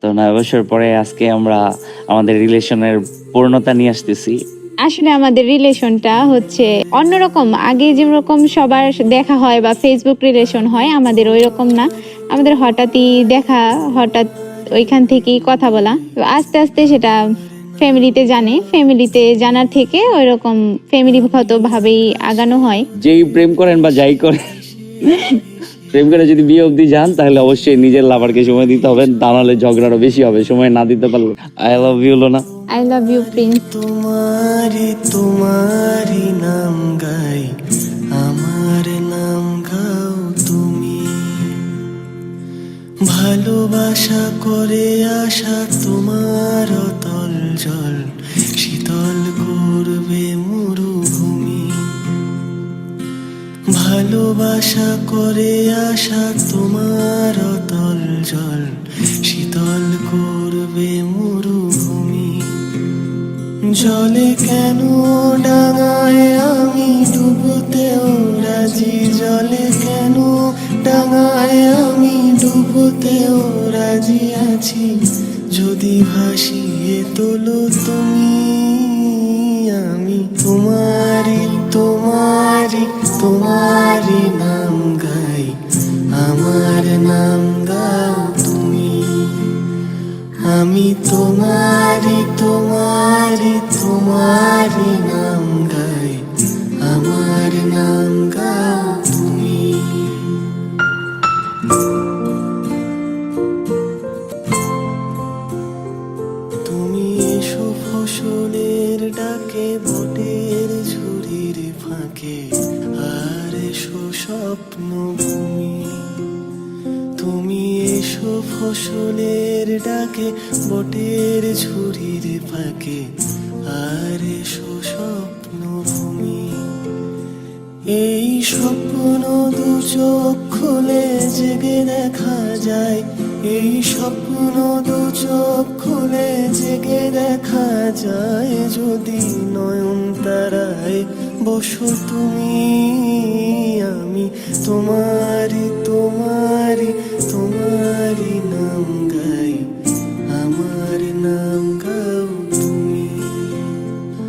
তো ৯ বছর পরে আজকে আমরা আমাদের রিলেশনের পূর্ণতা নিয়ে আসতেছি। আসলে আমাদের রিলেশনটা হচ্ছে অন্যরকম। আগে যেরকম সবার দেখা হয় বা ফেসবুক রিলেশন হয়, আমাদের ওই রকম না। আমাদের হঠাৎই দেখা, হঠাৎ ওইখান থেকেই কথা বলা। তো আস্তে আস্তে সেটা ফ্যামিলিতে ফ্যামিলিতে জানার থেকে ওই রকম ফ্যামিলিগত ভাবেই আগানো হয়। যেই প্রেম করেন বা যাই করেন, প্রেম করে যদি বিয়ে অবধি যান তাহলে অবশ্যই নিজের লাভারকে সময় দিতে হবে, তা নাহলে ঝগড়াটা বেশি হবে সময় না দিতে পারলে। I love you Lona. I love you prince. তোমারি নাম গাই, আমার নাম গাও তুমি। ভালোবাসা করে আসা তোমার অতল জল শীতল করবে মরুভূমি। ভালোবাসা করে আসা তোমার অতল জল শীতল করবে মরুভূমি। জলে কেন ডাঙায় আমি ডুবতেও রাজি, জলে কেন ডাঙায় আমি ডুবতেও রাজি আছি। যদি ভাসিয়ে তোলো তুমি, আমি তোমারি তোমারি তোমারি নাম গাই, আমার নাম গাও তুমি। আমি তোমারি তোমারি তোমারি নাম গাই, আমার নাম গাও তুমি। তুমি এসো ফসলের ডাকে বটের ঝুড়ির ফাঁকে, আর এসো স্বপ্ন ভূমি। তুমি এসো ফসলের ডাকে বটের ঝুড়ির ফাঁকে, আর এসো স্বপ্ন ভূমি। এই স্বপ্ন দু চোখ খুলে জেগে দেখা যায়, এই স্বপ্ন দু চোখ খুলে জেগে দেখা যায়। যদি নয়ন তারায় বসো তুমি, আমি তোমারি তোমারি